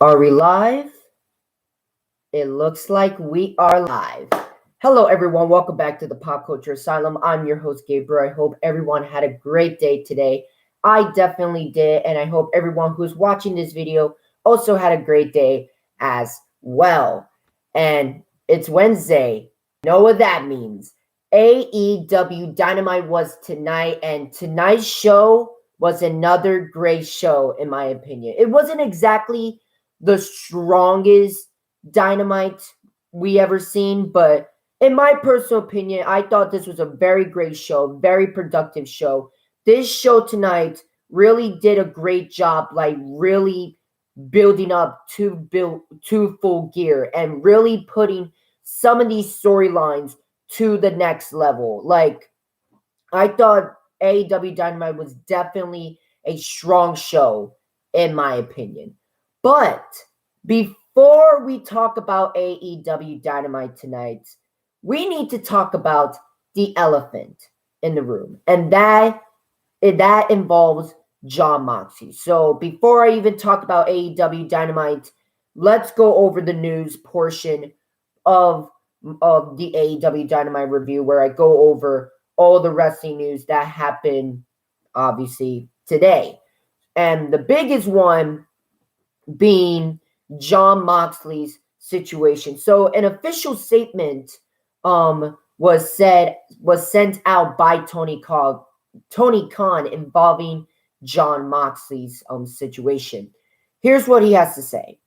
Are we live? It looks like we are live. Hello, everyone. Welcome back to the Pop Culture Asylum. I'm your host, Gabriel. I hope everyone had a great day today. I definitely did, and I hope everyone who's watching this video also had a great day as well. And it's Wednesday. You know what that means. AEW Dynamite was tonight, and tonight's show was another great show, in my opinion. It wasn't exactly the strongest Dynamite we ever seen, but in my personal opinion, I thought this was a very great show, very productive show. This show tonight really did a great job, like really building up to full gear and really putting some of these storylines to the next level. Like, I thought AEW Dynamite was definitely a strong show, in my opinion. But before we talk about AEW Dynamite tonight, we need to talk about the elephant in the room, and that involves Jon Moxley. So before I even talk about AEW Dynamite, let's go over the news portion of the AEW Dynamite review, where I go over all the wrestling news that happened, obviously, today. And the biggest one being Jon Moxley's situation. So an official statement was sent out by Tony Khan involving Jon Moxley's situation. Here's what he has to say.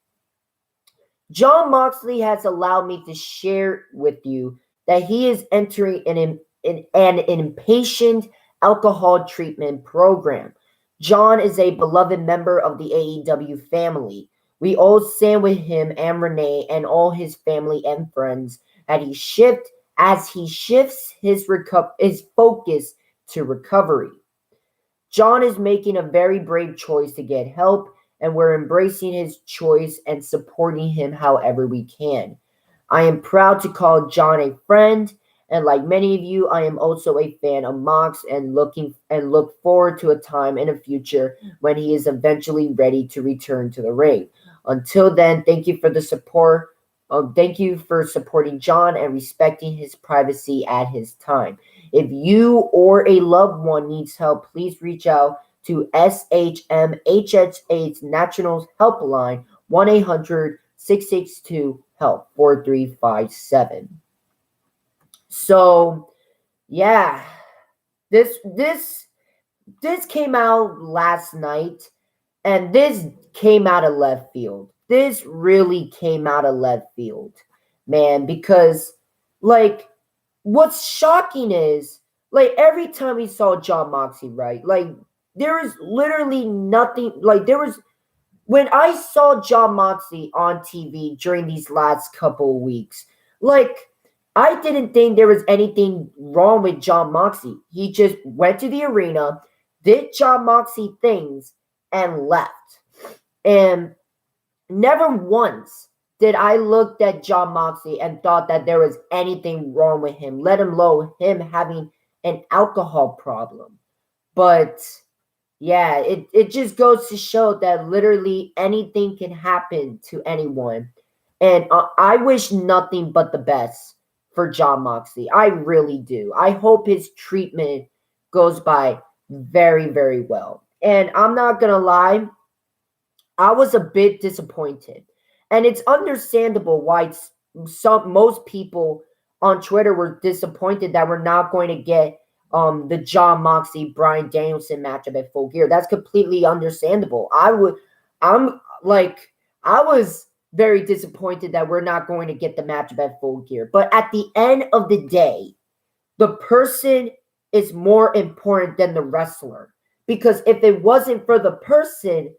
Jon Moxley has allowed me to share with you that he is entering an inpatient alcohol treatment program. Jon is a beloved member of the AEW family. We all stand with him and Renee and all his family and friends as he shifts his focus to recovery. Jon is making a very brave choice to get help, and we're embracing his choice and supporting him however we can. I am proud to call Jon a friend, and like many of you, I am also a fan of Mox and look forward to a time in the future when he is eventually ready to return to the ring. Until then, thank you for the support. Thank you for supporting Jon and respecting his privacy at his time. If you or a loved one needs help, please reach out to SHMHHA's National Helpline 1-800-662-HELP 4357. So, yeah, this came out last night, and this came out of left field. This really came out of left field, man, because, like, what's shocking is, like, every time we saw Jon Moxley, right, like, there is literally nothing, like, when I saw Jon Moxley on TV during these last couple of weeks, like, I didn't think there was anything wrong with Jon Moxley. He just went to the arena, did Jon Moxley things, and left. And never once did I look at Jon Moxley and thought that there was anything wrong with him, let alone him having an alcohol problem. But yeah, it just goes to show that literally anything can happen to anyone. And I wish nothing but the best for Jon Moxley. I really do. I hope his treatment goes by very, very well. And I'm not going to lie, I was a bit disappointed. And it's understandable why most people on Twitter were disappointed that we're not going to get the Jon Moxley Bryan Danielson matchup at Full Gear. That's completely understandable. I was very disappointed that we're not going to get the matchup at Full Gear. But at the end of the day, the person is more important than the wrestler. Because if it wasn't for the person,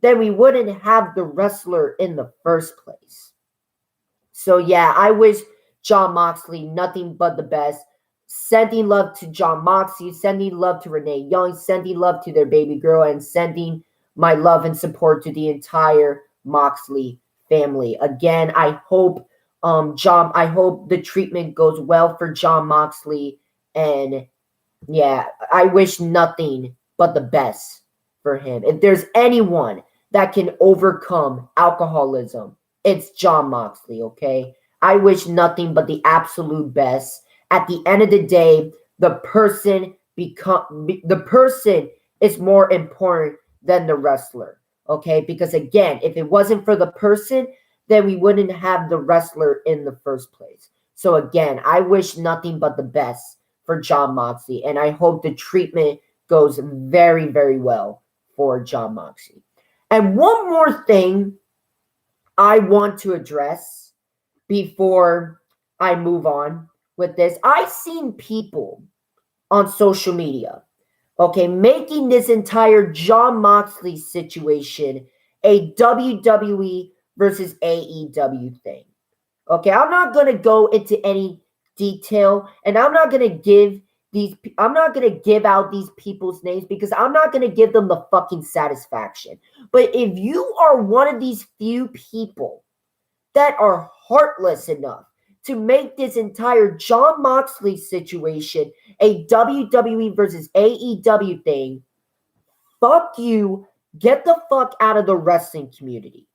then we wouldn't have the wrestler in the first place. So yeah, I wish Jon Moxley nothing but the best. Sending love to Jon Moxley, sending love to Renee Young, sending love to their baby girl, and sending my love and support to the entire Moxley family. Again, I hope the treatment goes well for Jon Moxley, and yeah, I wish nothing but the best for him. If there's anyone that can overcome alcoholism, it's Jon Moxley, okay? I wish nothing but the absolute best. At the end of the day, the person is more important than the wrestler, okay? Because again, if it wasn't for the person, then we wouldn't have the wrestler in the first place. So again, I wish nothing but the best for Jon Moxley, and I hope the treatment goes very, very well for Jon Moxley. And one more thing I want to address before I move on with this. I've seen people on social media, okay, making this entire Jon Moxley situation a WWE versus AEW thing. Okay, I'm not going to go into any detail, and I'm not going to give out these people's names because I'm not going to give them the fucking satisfaction. But if you are one of these few people that are heartless enough to make this entire Jon Moxley situation a WWE versus AEW thing, fuck you. Get the fuck out of the wrestling community.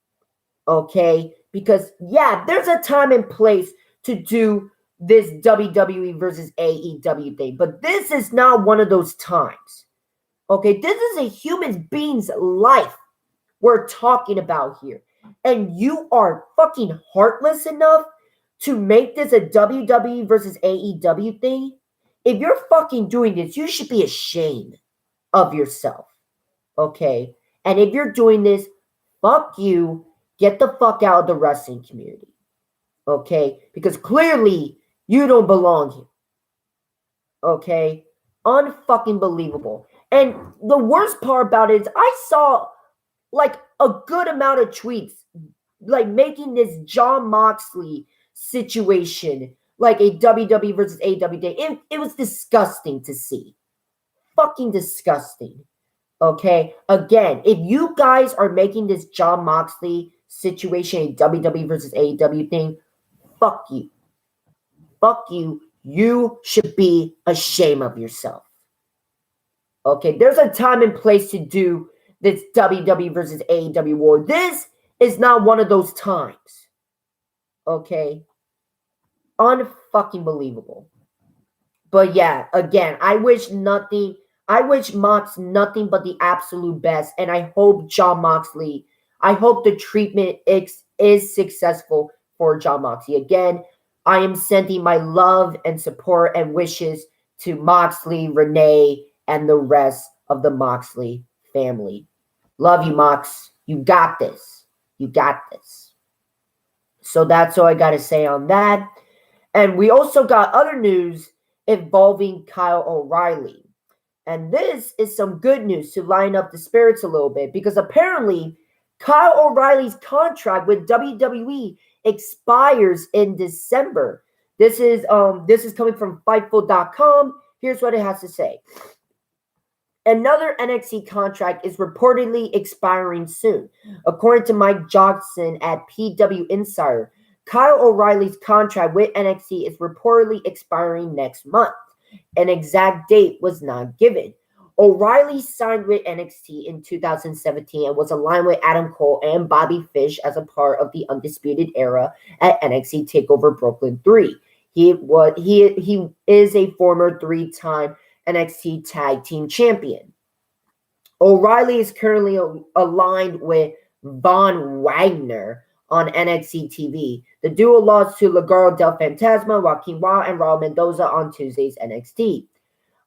Okay? Because, yeah, there's a time and place to do this WWE versus AEW thing, but this is not one of those times. Okay? This is a human being's life we're talking about here. And you are fucking heartless enough to make this a WWE versus AEW thing. If you're fucking doing this, you should be ashamed of yourself. Okay? And if you're doing this, fuck you. Get the fuck out of the wrestling community. Okay? Because clearly you don't belong here. Okay? Unfucking believable. And the worst part about it is I saw like a good amount of tweets like making this Jon Moxley situation like a WWE versus AEW day. It was disgusting to see. Fucking disgusting. Okay? Again, if you guys are making this Jon Moxley situation a WWE versus AEW thing, fuck you. Fuck you. You should be ashamed of yourself. Okay? There's a time and place to do this WWE versus AEW war. This is not one of those times. Okay? Unfucking believable. But yeah, again, I wish Mox nothing but the absolute best. And I hope Jon Moxley, I hope the treatment is successful for Jon Moxley. Again, I am sending my love and support and wishes to Moxley, Renee, and the rest of the Moxley family. Love you, Mox. You got this. You got this. So that's all I got to say on that. And we also got other news involving Kyle O'Reilly. And this is some good news to line up the spirits a little bit because apparently Kyle O'Reilly's contract with WWE expires in December. This is coming from Fightful.com. Here's what it has to say. Another NXT contract is reportedly expiring soon. According to Mike Johnson at PW Insider, Kyle O'Reilly's contract with NXT is reportedly expiring next month. An exact date was not given. O'Reilly signed with NXT in 2017 and was aligned with Adam Cole and Bobby Fish as a part of the Undisputed Era at NXT TakeOver Brooklyn 3. He is a former 3-time NXT Tag Team Champion. O'Reilly is currently aligned with Von Wagner on NXT TV. The duo lost to Legado del Fantasma, Joaquin Wild, and Raul Mendoza on Tuesday's NXT.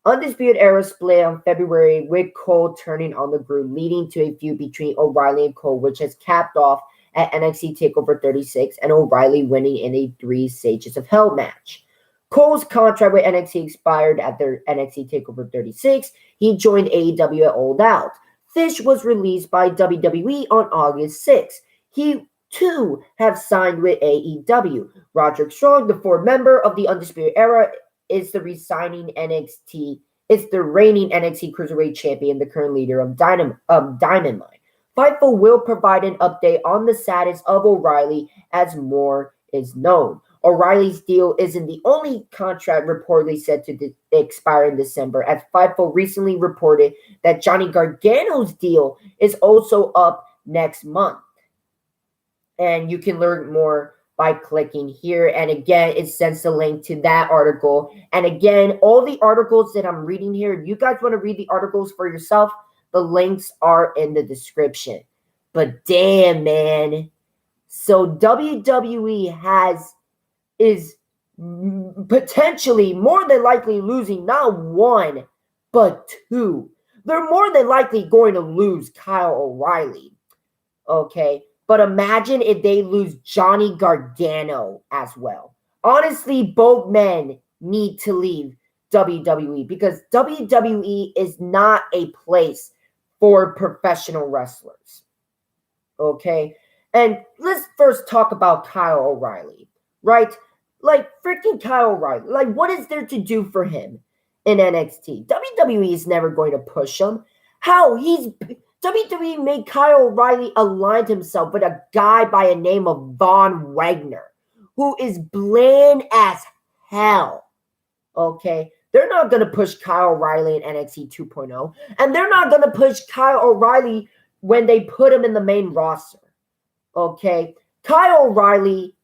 Undisputed Era split on February with Cole turning on the group, leading to a feud between O'Reilly and Cole, which has capped off at NXT TakeOver 36 and O'Reilly winning in a 3 Stages of Hell match. Cole's contract with NXT expired at their NXT TakeOver 36. He joined AEW at All Out. Fish was released by WWE on August 6. He too have signed with AEW. Roderick Strong, the fourth member of the Undisputed Era, is the reigning NXT Cruiserweight Champion, the current leader of Dynamite. Fightful will provide an update on the status of O'Reilly as more is known. O'Reilly's deal isn't the only contract reportedly set to expire in December, as Fightful recently reported that Johnny Gargano's deal is also up next month. And you can learn more by clicking here. And again, it sends the link to that article. And again, all the articles that I'm reading here, if you guys want to read the articles for yourself, the links are in the description. But damn, man. So WWE is potentially more than likely losing not one, but two. They're more than likely going to lose Kyle O'Reilly. Okay. But imagine if they lose Johnny Gargano as well. Honestly, both men need to leave WWE because WWE is not a place for professional wrestlers. Okay? And let's first talk about Kyle O'Reilly, right? Like, freaking Kyle O'Reilly. Like, what is there to do for him in NXT? WWE is never going to push him. How? WWE made Kyle O'Reilly align himself with a guy by a name of Von Wagner, who is bland as hell. Okay? They're not going to push Kyle O'Reilly in NXT 2.0, and they're not going to push Kyle O'Reilly when they put him in the main roster. Okay? Kyle O'Reilly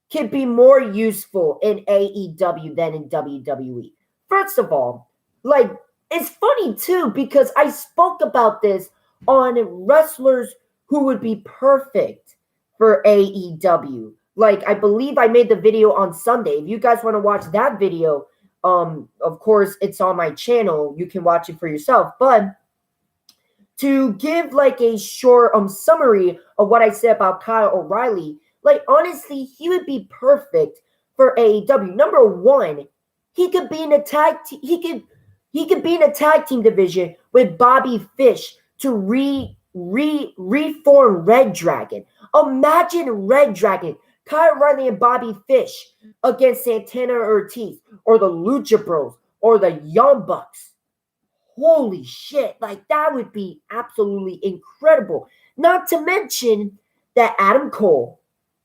can be more useful in AEW than in WWE. First of all, like, it's funny too because I spoke about this on wrestlers who would be perfect for AEW. Like, I believe I made the video on Sunday. If you guys want to watch that video, of course, it's on my channel. You can watch it for yourself. But to give like a short summary of what I said about Kyle O'Reilly, like, honestly, he would be perfect for AEW. Number one, he could be in a tag team. He could be in a tag team division with Bobby Fish to reform Red Dragon. Imagine Red Dragon, Kyle O'Reilly and Bobby Fish against Santana Ortiz or the Lucha Bros or the Young Bucks. Holy shit, like, that would be absolutely incredible. Not to mention that Adam Cole,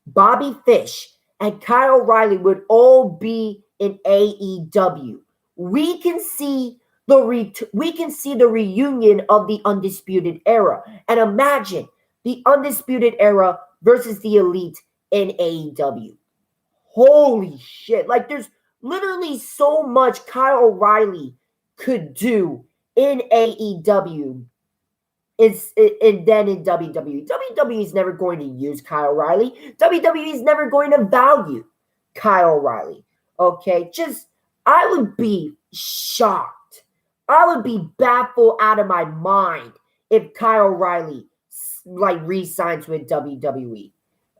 Bobby Fish, and Kyle O'Reilly would all be in AEW. We can see the reunion of the Undisputed Era. And imagine the Undisputed Era versus the Elite in AEW. Holy shit. Like, there's literally so much Kyle O'Reilly could do in AEW and then in WWE. WWE is never going to use Kyle O'Reilly. WWE is never going to value Kyle O'Reilly. Okay? I would be shocked. I would be baffled out of my mind if Kyle O'Reilly like re-signs with WWE.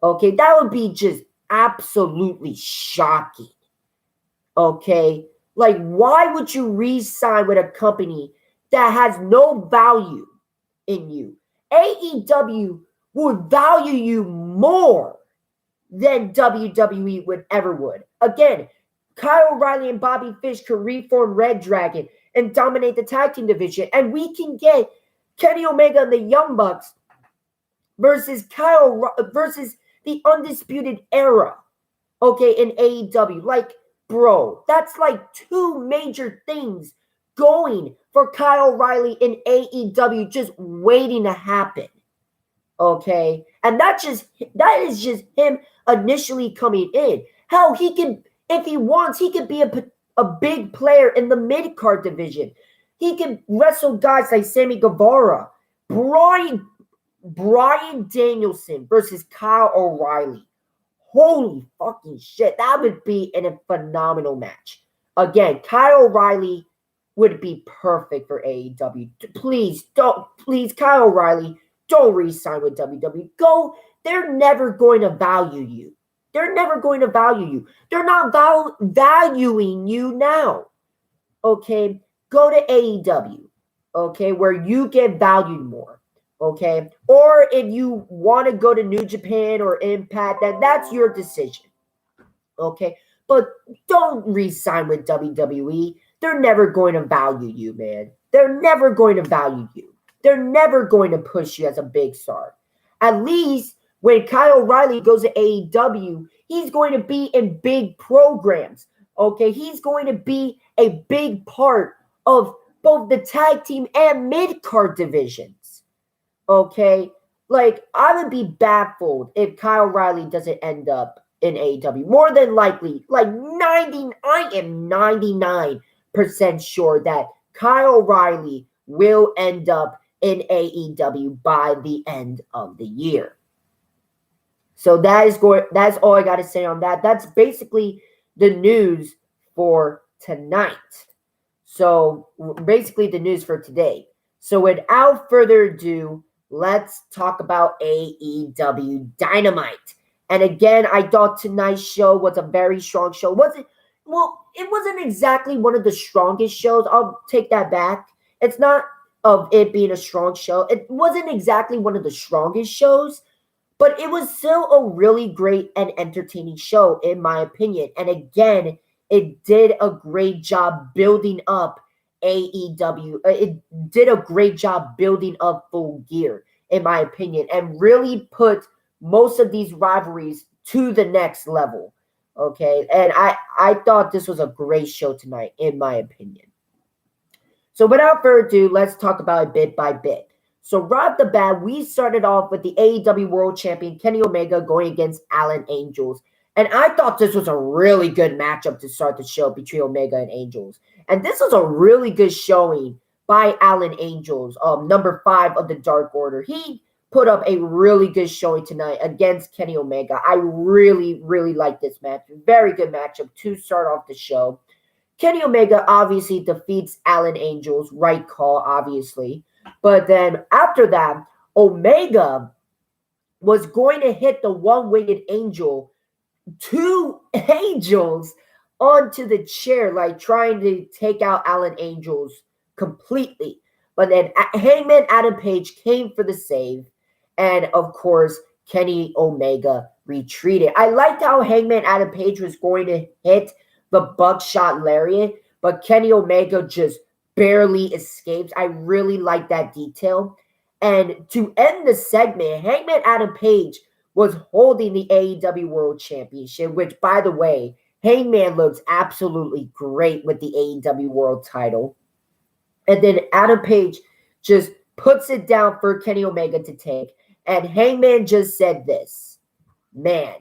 Okay, that would be just absolutely shocking. Okay, like, why would you re-sign with a company that has no value in you? AEW would value you more than WWE would ever would. Again, Kyle O'Reilly and Bobby Fish could reform Red Dragon and dominate the tag team division. And we can get Kenny Omega and the Young Bucks versus the Undisputed Era, okay, in AEW. Like, bro, that's like two major things going for Kyle O'Reilly in AEW just waiting to happen. Okay? And that is just him initially coming in. Hell, he can, if he wants, he could be a big player in the mid-card division. He can wrestle guys like Sammy Guevara, Bryan Danielson versus Kyle O'Reilly. Holy fucking shit. That would be a phenomenal match. Again, Kyle O'Reilly would be perfect for AEW. Please, Kyle O'Reilly, don't re-sign with WWE. Go. They're never going to value you. They're never going to value you. They're not valuing you now. Okay? Go to AEW. Okay? Where you get valued more. Okay? Or if you want to go to New Japan or Impact, that's your decision. Okay? But don't re-sign with WWE. They're never going to value you, man. They're never going to value you. They're never going to push you as a big star. At least when Kyle O'Reilly goes to AEW, he's going to be in big programs. Okay? He's going to be a big part of both the tag team and mid-card divisions. Okay? Like, I would be baffled if Kyle O'Reilly doesn't end up in AEW. More than likely, I am 99% sure that Kyle O'Reilly will end up in AEW by the end of the year. So that's all I got to say on that. That's basically the news for tonight. So basically the news for today. So without further ado, let's talk about AEW Dynamite. And again, I thought tonight's show was a very strong show. It wasn't exactly one of the strongest shows. I'll take that back. It's not of it being a strong show. It wasn't exactly one of the strongest shows, but it was still a really great and entertaining show, in my opinion. And again, it did a great job building up AEW. It did a great job building up Full Gear, in my opinion, and really put most of these rivalries to the next level. Okay, and I thought this was a great show tonight, in my opinion. So without further ado, let's talk about it bit by bit. So right off the bat, we started off with the AEW World Champion Kenny Omega going against Alan Angels. And I thought this was a really good matchup to start the show between Omega and Angels. And this was a really good showing by Alan Angels, number 5 of the Dark Order. He put up a really good showing tonight against Kenny Omega. I really, really like this match. Very good matchup to start off the show. Kenny Omega obviously defeats Alan Angels. Right call, obviously. But then after that, Omega was going to hit the one-winged angel, 2 angels onto the chair, like trying to take out Alan Angels completely. But then Hangman Adam Page came for the save. And of course, Kenny Omega retreated. I liked how Hangman Adam Page was going to hit the buckshot lariat, but Kenny Omega just barely escapes. I really like that detail. And to end the segment, Hangman Adam Page was holding the AEW World Championship, which, by the way, Hangman looks absolutely great with the AEW World title. And then Adam Page just puts it down for Kenny Omega to take. And Hangman just said this, "Man,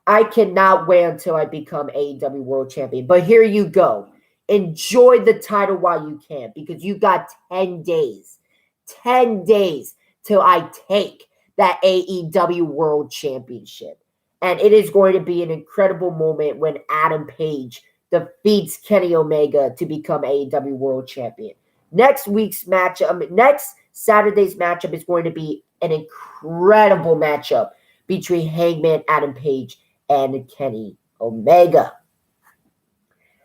I cannot wait until I become AEW World Champion. But here you go. Enjoy the title while you can, because you got 10 days. 10 days till I take that AEW World Championship." And it is going to be an incredible moment when Adam Page defeats Kenny Omega to become AEW World Champion. Next Saturday's matchup is going to be an incredible matchup between Hangman Adam Page and Kenny Omega.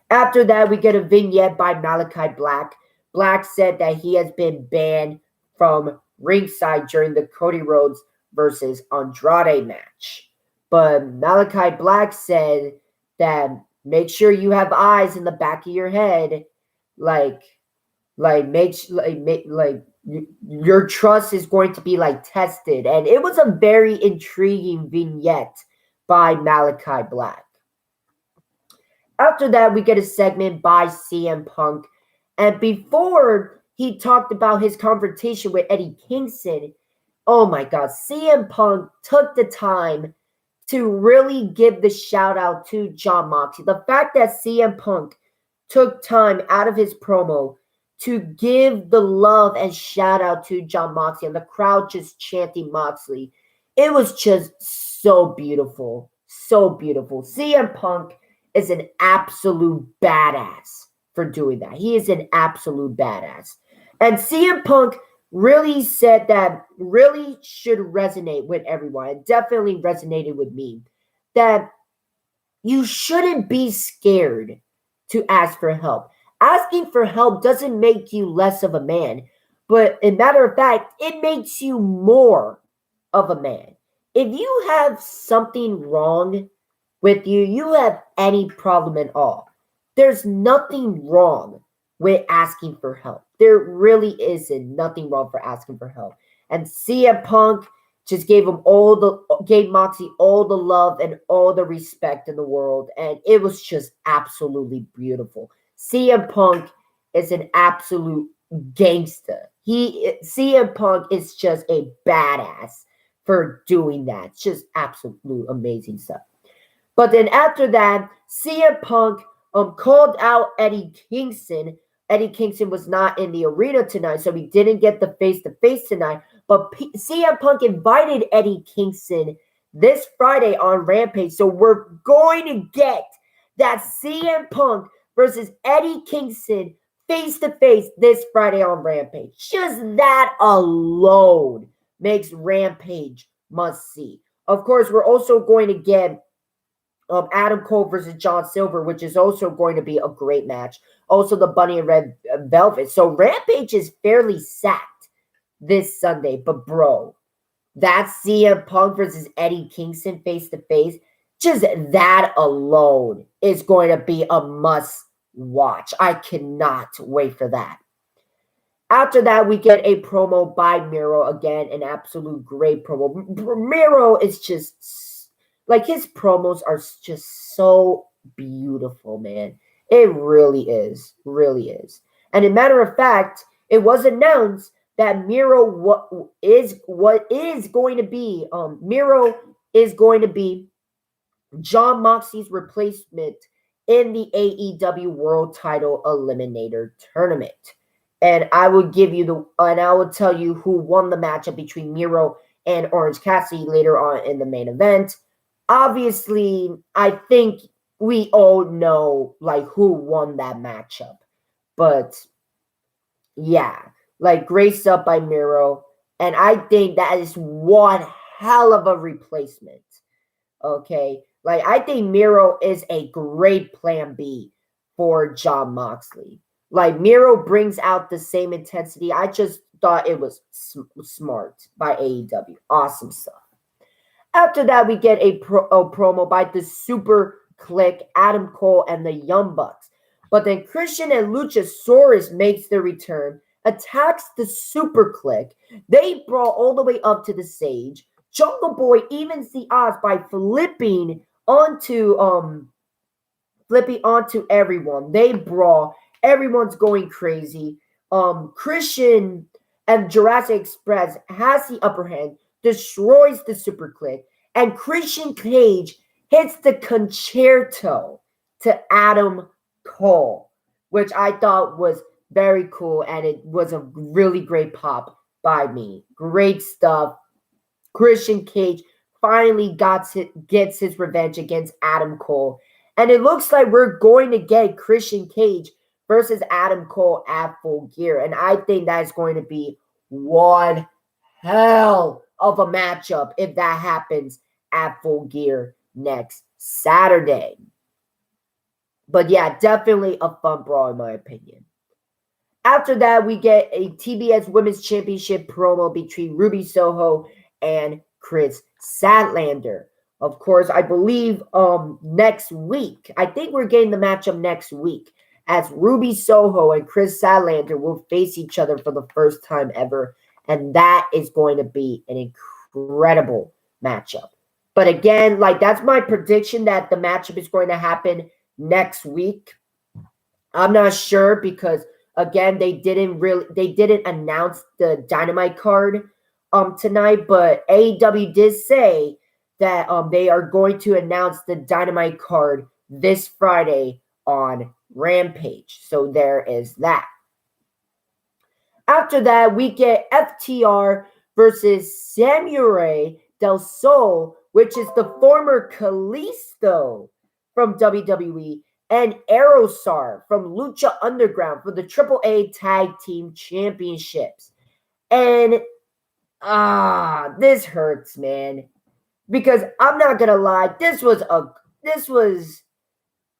After that, we get a vignette by Malachi Black. Black said that he has been banned from ringside during the Cody Rhodes versus Andrade match. But Malachi Black said that make sure you have eyes in the back of your head, your trust is going to be tested. And it was a very intriguing vignette by Malachi Black. After that, we get a segment by CM Punk. And before he talked about his confrontation with Eddie Kingston, oh my God, CM Punk took the time to really give the shout out to Jon Moxley. The fact that CM Punk took time out of his promo to give the love and shout out to Jon Moxley, and the crowd just chanting Moxley, it was just so beautiful. So beautiful. CM Punk is an absolute badass for doing that. He is an absolute badass. And CM Punk really said that really should resonate with everyone. It definitely resonated with me. That you shouldn't be scared to ask for help. Asking for help doesn't make you less of a man. But as a matter of fact, it makes you more of a man. If you have something wrong with you, you have any problem at all, there's nothing wrong with asking for help. There really isn't nothing wrong for asking for help. And CM Punk just gave Moxley all the love and all the respect in the world. And it was just absolutely beautiful. CM Punk is an absolute gangster. CM Punk is just a badass for doing that. It's just absolute amazing stuff. But then after that, CM Punk called out Eddie Kingston. Eddie Kingston was not in the arena tonight, so we didn't get the face-to-face tonight. But CM Punk invited Eddie Kingston this Friday on Rampage. So we're going to get that CM Punk versus Eddie Kingston face-to-face this Friday on Rampage. Just that alone makes Rampage must-see. Of course, we're also going to get Adam Cole versus John Silver, which is also going to be a great match. Also, the Bunny and Red Velvet. So Rampage is fairly sacked this Sunday. But bro, that CM Punk versus Eddie Kingston face-to-face, just that alone is going to be a must-watch. I cannot wait for that. After that, we get a promo by Miro. Again, an absolute great promo. Miro is just, like, his promos are just so beautiful, man. It really is. Really is. And a matter of fact, it was announced that Miro is going to be Jon Moxley's replacement in the AEW World Title Eliminator Tournament. And I will tell you who won the matchup between Miro and Orange Cassidy later on in the main event. Obviously, I think we all know like who won that matchup. But yeah, like great stuff by Miro. And I think that is one hell of a replacement. Okay. Like I think Miro is a great plan B for Jon Moxley. Like Miro brings out the same intensity. I just thought it was smart by AEW. Awesome stuff. After that, we get a promo by the Super Click, Adam Cole, and the Young Bucks. But then Christian and Luchasaurus makes their return, attacks the Super Click. They brawl all the way up to the stage. Jungle Boy evens the odds by flipping onto everyone. They brawl. Everyone's going crazy. Christian and Jurassic Express has the upper hand, destroys the Super Click, and Christian Cage hits the concerto to Adam Cole, which I thought was very cool, and it was a really great pop by me. Great stuff. Christian Cage finally gets his revenge against Adam Cole, and it looks like we're going to get Christian Cage versus Adam Cole at Full Gear. And I think that's going to be one hell of a matchup if that happens at Full Gear next Saturday. But yeah, definitely a fun brawl in my opinion. After that, we get a TBS Women's Championship promo between Ruby Soho and Chris Statlander. Of course, I believe next week. I think we're getting the matchup next week, as Ruby Soho and Chris Statlander will face each other for the first time ever. And that is going to be an incredible matchup. But again, like that's my prediction that the matchup is going to happen next week. I'm not sure because again, they didn't announce the Dynamite card tonight, but AEW did say that they are going to announce the Dynamite card this Friday on Rampage. So there is that. After that, we get FTR versus Samurai Del Sol, which is the former Kalisto from WWE, and Aerostar from Lucha Underground for the AAA Tag Team Championships. And this hurts, man. Because I'm not gonna lie,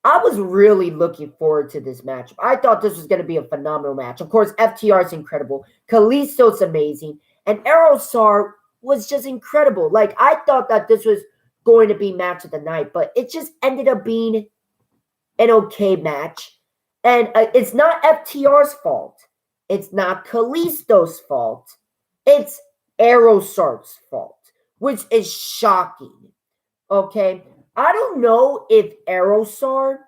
I was really looking forward to this matchup. I thought this was going to be a phenomenal match. Of course, FTR is incredible. Kalisto's amazing. And Aerostar was just incredible. Like, I thought that this was going to be match of the night, but it just ended up being an okay match. And it's not FTR's fault. It's not Kalisto's fault. It's Aerostar's fault, which is shocking. Okay? I don't know if Aerostar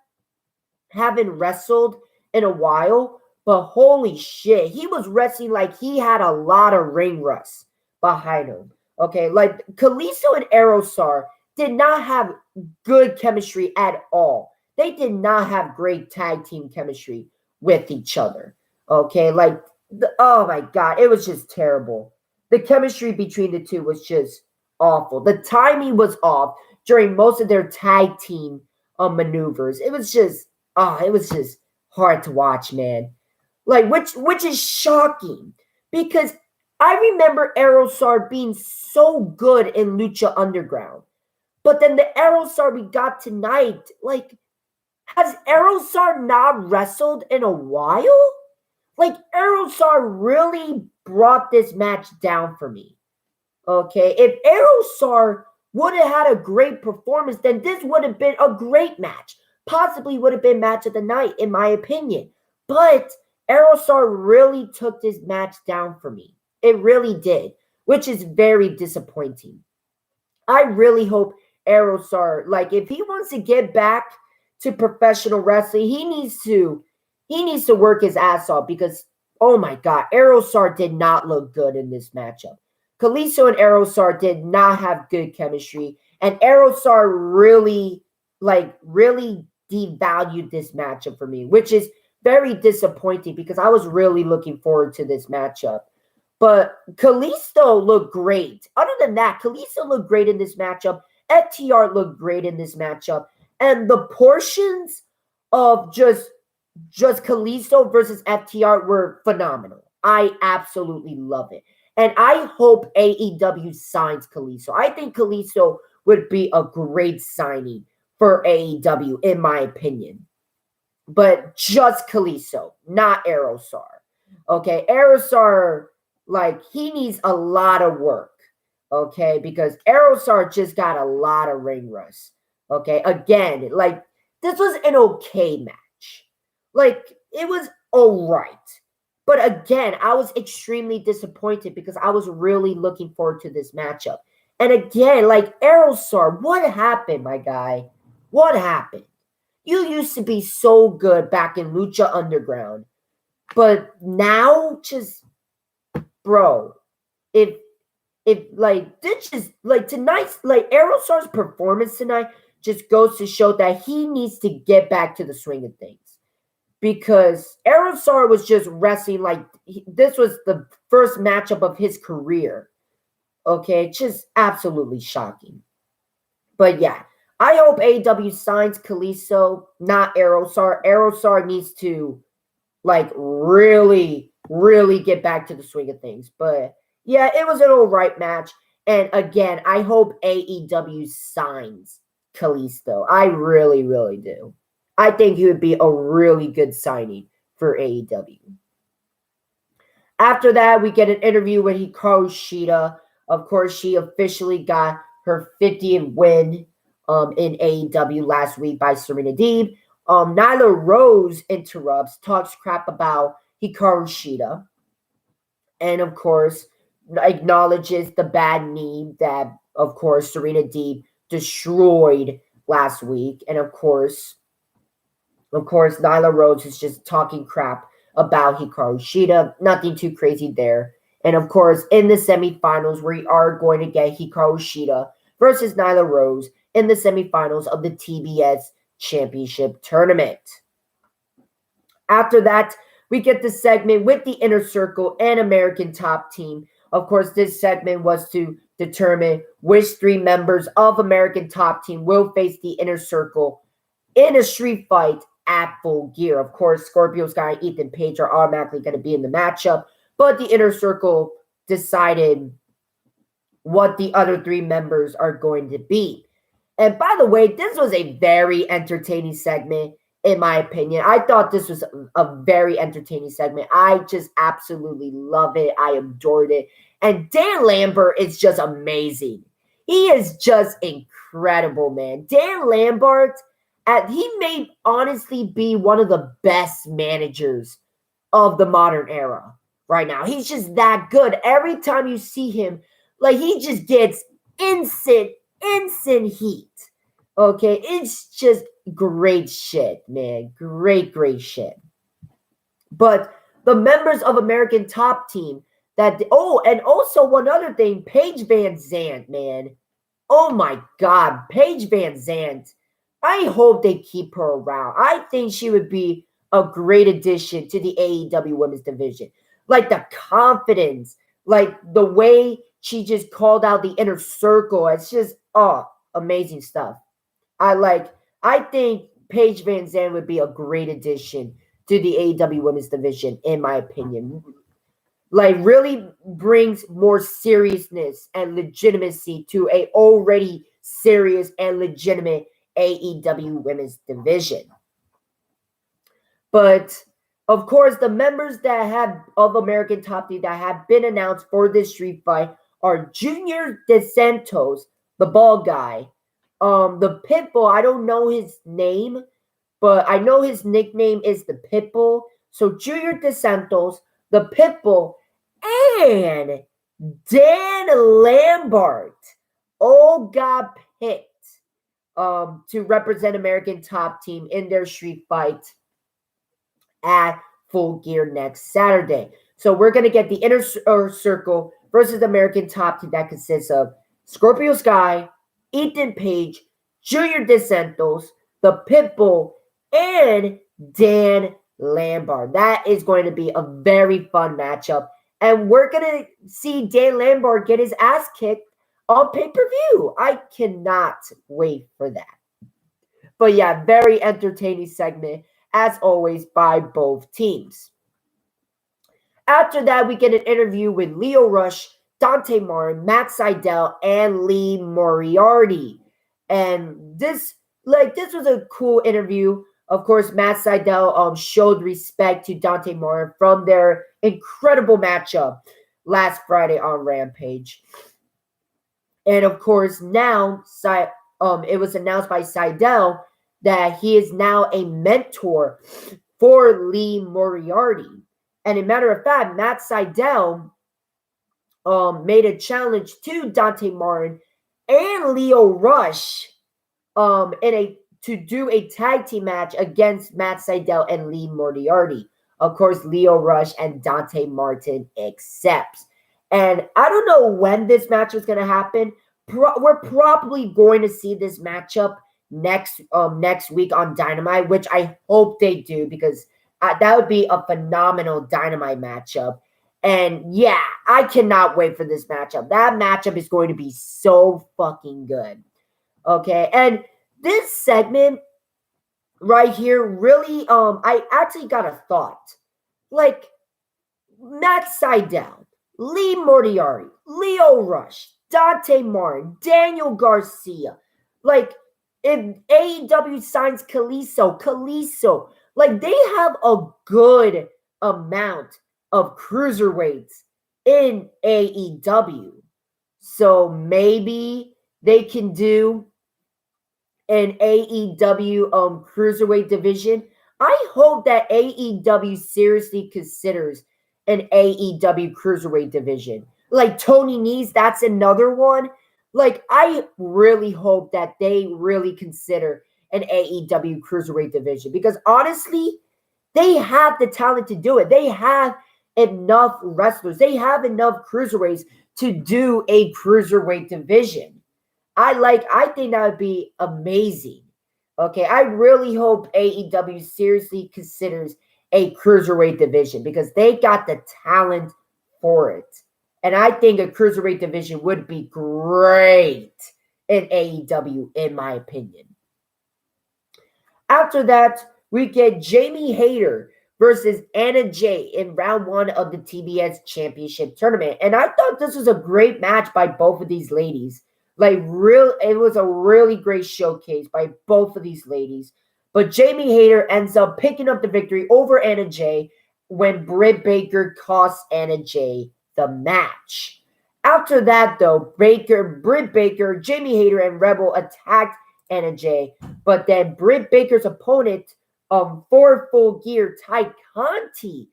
haven't wrestled in a while, but holy shit, he was wrestling like he had a lot of ring rust behind him. Okay, like Kalisto and Aerostar did not have good chemistry at all. They did not have great tag team chemistry with each other. Okay, like oh my god, it was just terrible. The chemistry between the two was just awful. The timing was off during most of their tag team maneuvers. It was just hard to watch, man. Like which is shocking because I remember Aerostar being so good in Lucha Underground. But then the Aerostar we got tonight, like, has Aerostar not wrestled in a while? Like, Aerostar really brought this match down for me. Okay, if Aerostar would have had a great performance, then this would have been a great match. Possibly would have been match of the night, in my opinion. But Aerostar really took this match down for me. It really did, which is very disappointing. I really hope Aerostar, like, if he wants to get back to professional wrestling, he needs to work his ass off because oh my god, Aerostar did not look good in this matchup. Kalisto and Aerostar did not have good chemistry, and Aerostar really devalued this matchup for me, which is very disappointing because I was really looking forward to this matchup. But Kalisto looked great. Other than that, Kalisto looked great in this matchup. FTR looked great in this matchup. And the portions of just Kalisto versus FTR were phenomenal. I absolutely love it. And I hope AEW signs Kalisto. I think Kalisto would be a great signing for AEW, in my opinion. But just Kalisto, not Aerostar. Okay, Aerostar, like, he needs a lot of work. Okay, because Aerostar just got a lot of ring rust. Okay, again, like, this was an okay match. Like, it was all right. But again, I was extremely disappointed because I was really looking forward to this matchup. And again, like, Aerostar, what happened, my guy? What happened? You used to be so good back in Lucha Underground. But now, just, bro, if like, this just, like, tonight's, like, Aerostar's performance tonight just goes to show that he needs to get back to the swing of things. Because Aerostar was just wrestling like this was the first matchup of his career. Okay, just absolutely shocking. But yeah, I hope AEW signs Kalisto, not Aerostar. Aerostar needs to, like, really, really get back to the swing of things. But yeah, it was an all right match. And again, I hope AEW signs Kalisto. I really, really do. I think he would be a really good signing for AEW. After that, we get an interview with Hikaru Shida. Of course, she officially got her 50th win in AEW last week by Serena Deeb. Nyla Rose interrupts, talks crap about Hikaru Shida, and of course acknowledges the bad knee that, of course, Serena Deeb destroyed last week. And of course, Nyla Rose is just talking crap about Hikaru Shida. Nothing too crazy there. And of course, in the semifinals, we are going to get Hikaru Shida versus Nyla Rose in the semifinals of the TBS Championship Tournament. After that, we get the segment with the Inner Circle and American Top Team. Of course, this segment was to determine which three members of American Top Team will face the Inner Circle in a street fight at Full Gear. Of course, Scorpio Sky and Ethan Page are automatically going to be in the matchup, but the Inner Circle decided what the other three members are going to be. And by the way, this was a very entertaining segment, in my opinion. I thought this was a very entertaining segment. I just absolutely love it. I adored it. And Dan Lambert is just amazing. He is just incredible, man. Dan Lambert, he may honestly be one of the best managers of the modern era right now. He's just that good. Every time you see him, like, he just gets instant heat. Okay, it's just great shit, man. Great shit. But the members of American Top Team, And also one other thing, Paige Van Zandt, man. Oh my God, Paige Van Zandt. I hope they keep her around. I think she would be a great addition to the AEW Women's Division. Like the confidence, like the way she just called out the inner circle. It's just, amazing stuff. I think Paige Van Zandt would be a great addition to the AEW Women's Division, in my opinion. Like really brings more seriousness and legitimacy to a already serious and legitimate AEW Women's Division. But of course, the members that have of American Top Team that have been announced for this street fight are Junior DeSantos, the bald guy, the Pitbull. I don't know his name, but I know his nickname is the Pitbull. So Junior DeSantos, the Pitbull, and Dan Lambert all got picked to represent American Top Team in their street fight at Full Gear next Saturday. So we're going to get the inner circle versus American Top Team that consists of Scorpio Sky, Ethan Page, Junior DeSantos, the Pitbull, and Dan Lambert. That is going to be a very fun matchup. And we're going to see Dan Lambert get his ass kicked on pay-per-view. I cannot wait for that. But yeah, very entertaining segment, as always, by both teams. After that, we get an interview with Lio Rush, Dante Martin, Matt Sydal, and Lee Moriarty. And this was a cool interview. Of course, Matt Sydal showed respect to Dante Martin from their incredible matchup last Friday on Rampage. And of course, now it was announced by Sydal that he is now a mentor for Lee Moriarty. And a matter of fact, Matt Sydal made a challenge to Dante Martin and Lio Rush to do a tag team match against Matt Sydal and Lee Moriarty. Of course, Lio Rush and Dante Martin accepts. And I don't know when this match is going to happen. We're probably going to see this matchup next week on Dynamite, which I hope they do, because that would be a phenomenal Dynamite matchup. And yeah, I cannot wait for this matchup. That matchup is going to be so fucking good. Okay, and this segment right here really, I actually got a thought. Like, Matt Sydal, Lee Moriarty, Lio Rush, Dante Martin, Daniel Garcia. Like, if AEW signs Kalisto, like, they have a good amount of cruiserweights in AEW. So maybe they can do an AEW cruiserweight division. I hope that AEW seriously considers an AEW cruiserweight division. Like Tony Nese, that's another one. Like, I really hope that they really consider an AEW cruiserweight division, because honestly, they have the talent to do it. They have enough wrestlers. They have enough cruiserweights to do a cruiserweight division. I think that would be amazing. Okay, I really hope AEW seriously considers a cruiserweight division, because they got the talent for it. And I think a cruiserweight division would be great in AEW, in my opinion. After that, we get Jamie Hayter versus Anna Jay in round 1 of the TBS Championship Tournament. And I thought this was a great match by both of these ladies. It was a really great showcase by both of these ladies. But Jamie Hayter ends up picking up the victory over Anna Jay when Britt Baker costs Anna Jay the match. After that, though, Britt Baker, Jamie Hayter, and Rebel attacked Anna Jay. But then Britt Baker's opponent, for Full Gear, Ty Conti,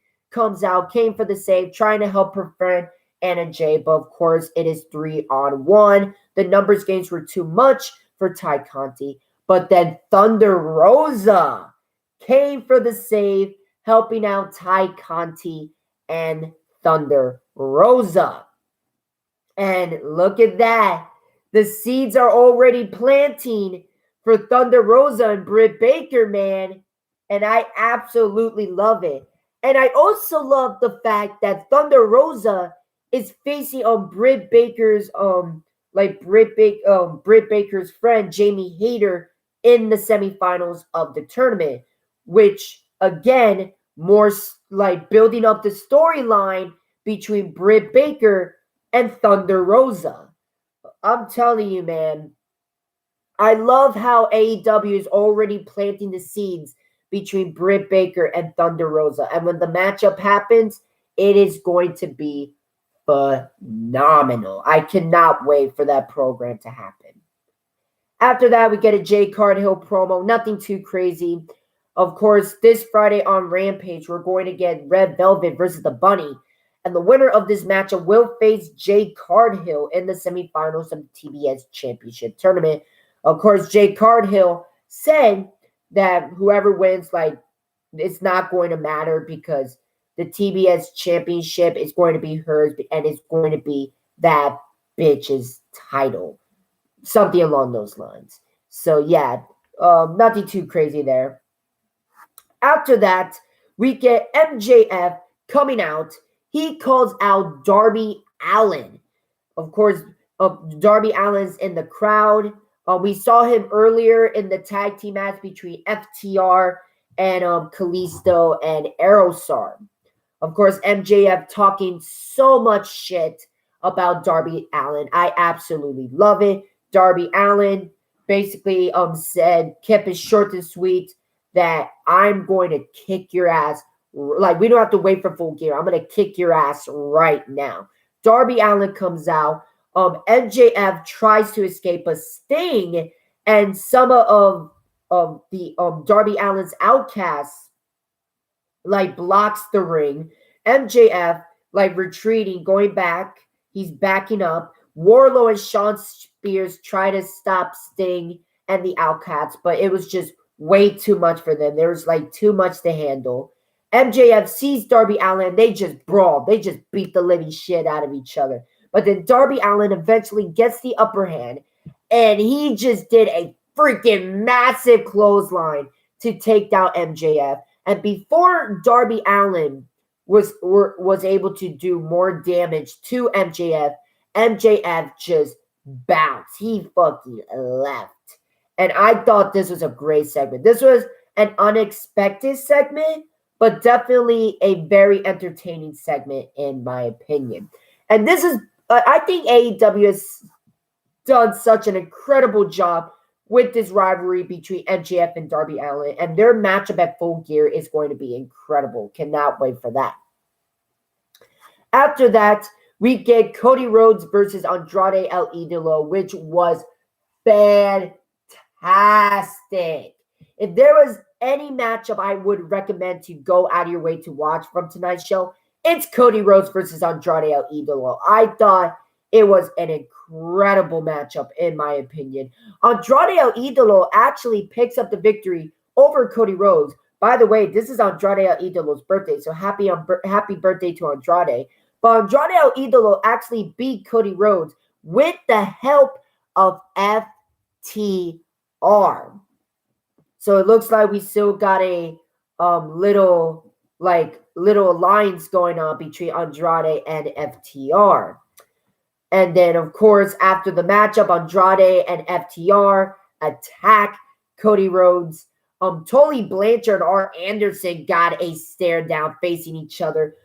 came for the save, trying to help prevent Anna Jay. But of course, it is 3-on-1. The numbers games were too much for Ty Conti. But then Thunder Rosa came for the save, helping out Ty Conti and Thunder Rosa. And look at that. The seeds are already planting for Thunder Rosa and Britt Baker, man. And I absolutely love it. And I also love the fact that Thunder Rosa is facing Britt Baker's Britt Baker's friend Jamie Hayter in the semifinals of the tournament, which again more like building up the storyline between Britt Baker and Thunder Rosa. I'm telling you, man, I love how AEW is already planting the seeds between Britt Baker and Thunder Rosa. And when the matchup happens, it is going to be phenomenal. I cannot wait for that program to happen. After that, we get a Jay Cargill promo. Nothing too crazy. Of course, this Friday on Rampage, we're going to get Red Velvet versus the Bunny. And the winner of this matchup will face Jay Cargill in the semifinals of the TBS Championship Tournament. Of course, Jay Cargill said that whoever wins, it's not going to matter because the TBS Championship is going to be hers and it's going to be that bitch's title. Something along those lines. So, yeah, nothing too crazy there. After that, we get MJF coming out. He calls out Darby Allin. Of course, Darby Allin's in the crowd. We saw him earlier in the tag team match between FTR and Kalisto and Aerostar. Of course, MJF talking so much shit about Darby Allin. I absolutely love it. Darby Allin basically said, kept it short and sweet, that I'm going to kick your ass. Like, we don't have to wait for Full Gear. I'm going to kick your ass right now. Darby Allin comes out. MJF tries to escape a Sting, and some of the Darby Allin's outcasts blocks the ring. MJF retreating, going back. He's backing up. Wardlow and Shawn Spears try to stop Sting and the outcasts, but it was just way too much for them. There was too much to handle. MJF sees Darby Allin. They just brawl. They just beat the living shit out of each other. But then Darby Allin eventually gets the upper hand, and he just did a freaking massive clothesline to take down MJF. And before Darby Allin was able to do more damage to MJF, MJF just bounced. He fucking left. And I thought this was a great segment. This was an unexpected segment, but definitely a very entertaining segment in my opinion. And this is, I think AEW has done such an incredible job with this rivalry between MJF and Darby Allin. And their matchup at Full Gear is going to be incredible. Cannot wait for that. After that, we get Cody Rhodes versus Andrade El Idolo, which was fantastic. If there was any matchup I would recommend to go out of your way to watch from tonight's show, it's Cody Rhodes versus Andrade El Idolo. I thought it was an incredible matchup, in my opinion. Andrade El Idolo actually picks up the victory over Cody Rhodes. By the way, this is Andrade El Idolo's birthday, so happy birthday to Andrade. But Andrade El Idolo actually beat Cody Rhodes with the help of FTR. So it looks like we still got a little alliance going on between Andrade and FTR. And then, of course, after the matchup, Andrade and FTR attack Cody Rhodes. Tully Blanchard and Arn Anderson got a stare down facing each other.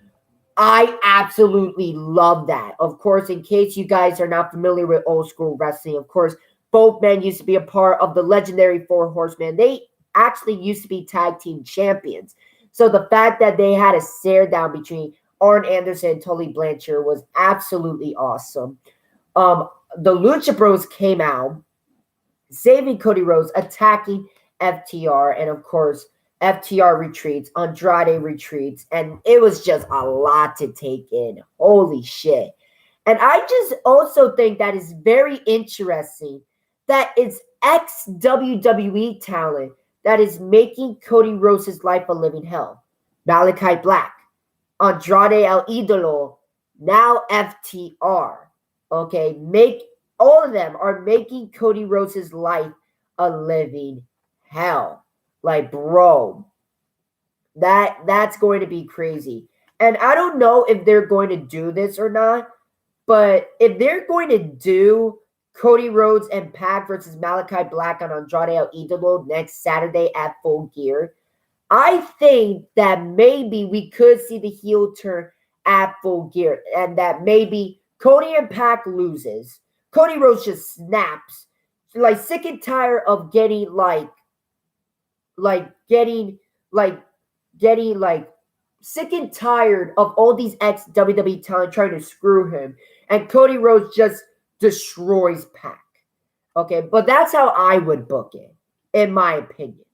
I absolutely love that. Of course, in case you guys are not familiar with old school wrestling, of course, both men used to be a part of the legendary Four Horsemen. They actually used to be tag team champions. So the fact that they had a stare down between Arn Anderson and Tully Blanchard was absolutely awesome. The Lucha Bros came out, saving Cody Rhodes, attacking FTR, and of course, FTR retreats, Andrade retreats, and it was just a lot to take in. Holy shit. And I just also think that is very interesting that it's ex-WWE talent that is making Cody Rhodes' life a living hell. Malachi Black, Andrade El Idolo, now FTR. Okay, all of them are making Cody Rhodes' life a living hell. Like, bro, that's going to be crazy. And I don't know if they're going to do this or not, but if they're going to do Cody Rhodes and Pac versus Malachi Black on Andrade El Idolo next Saturday at Full Gear, I think that maybe we could see the heel turn at Full Gear, and that maybe Cody and Pac loses. Cody Rhodes just snaps, like sick and tired of getting sick and tired of all these ex-WWE talent trying to screw him, and Cody Rhodes just destroys Pac. Okay, but that's how I would book it, in my opinion.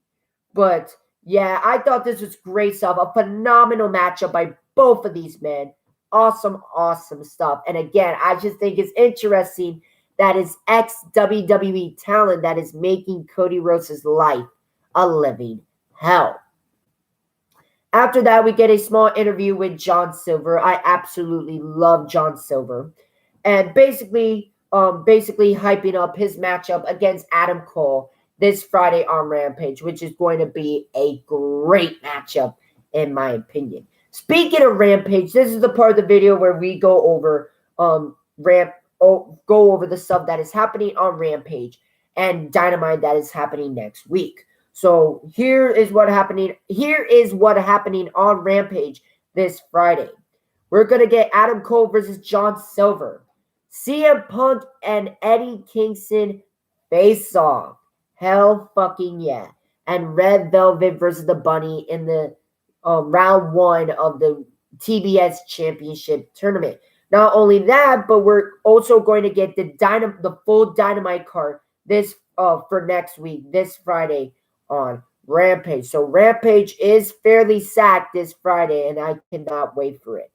But yeah, I thought this was great stuff. A phenomenal matchup by both of these men. Awesome, awesome stuff. And again, I just think it's interesting that it's ex-WWE talent that is making Cody Rhodes' life a living hell. After that, we get a small interview with John Silver. I absolutely love John Silver. And basically hyping up his matchup against Adam Cole this Friday on Rampage, which is going to be a great matchup, in my opinion. Speaking of Rampage, this is the part of the video where we go over the stuff that is happening on Rampage and Dynamite that is happening next week. So here is what happening on Rampage this Friday. We're gonna get Adam Cole versus John Silver, CM Punk and Eddie Kingston face off. Hell fucking yeah. And Red Velvet versus the Bunny in the round 1 of the TBS Championship Tournament. Not only that, but we're also going to get the full Dynamite card this for next week, this Friday on Rampage. So Rampage is fairly sacked this Friday, and I cannot wait for it.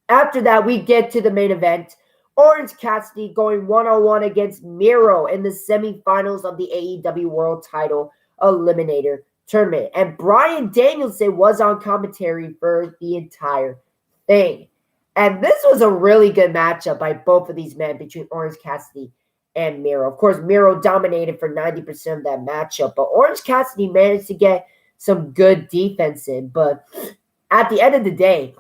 After that, we get to the main event. Orange Cassidy going one-on-one against Miro in the semifinals of the AEW World Title Eliminator Tournament. And Bryan Danielson was on commentary for the entire thing. And this was a really good matchup by both of these men between Orange Cassidy and Miro. Of course, Miro dominated for 90% of that matchup, but Orange Cassidy managed to get some good defense in. But at the end of the day,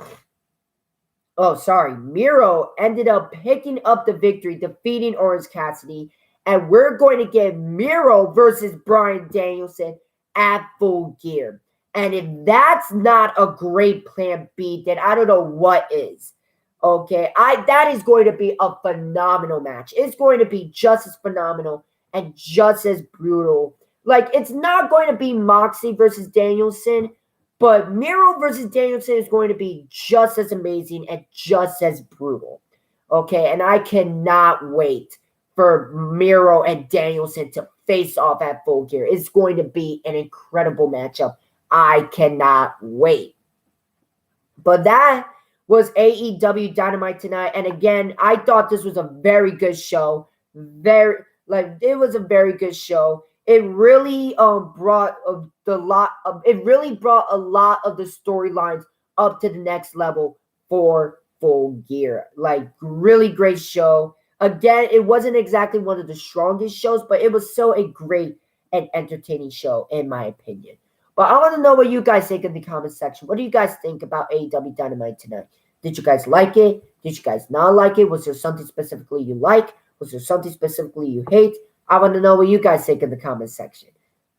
Miro ended up picking up the victory, defeating Orange Cassidy, and we're going to get Miro versus Bryan Danielson at Full Gear. And if that's not a great plan B, then I don't know what is. Okay, that is going to be a phenomenal match. It's going to be just as phenomenal and just as brutal. Like, it's not going to be Moxley versus Danielson, but Miro versus Danielson is going to be just as amazing and just as brutal. Okay, and I cannot wait for Miro and Danielson to face off at Full Gear. It's going to be an incredible matchup. I cannot wait. But that was AEW Dynamite tonight. And again, I thought this was a very good show. It was a very good show. It really brought a lot of the storylines up to the next level for Full Gear. Like, really great show. Again, it wasn't exactly one of the strongest shows, but it was so a great and entertaining show, in my opinion. But I want to know what you guys think in the comment section. What do you guys think about AEW Dynamite tonight? Did you guys like it? Did you guys not like it? Was there something specifically you like? Was there something specifically you hate? I want to know what you guys think in the comment section.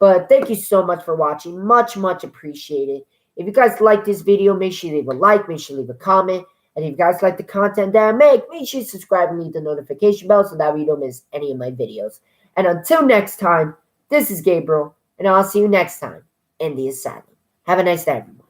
But thank you so much for watching. Much, much appreciated. If you guys like this video, make sure you leave a like. Make sure you leave a comment. And if you guys like the content that I make sure you subscribe and leave the notification bell so that way you don't miss any of my videos. And until next time, this is Gabriel, and I'll see you next time in the Asylum. Have a nice day, everyone.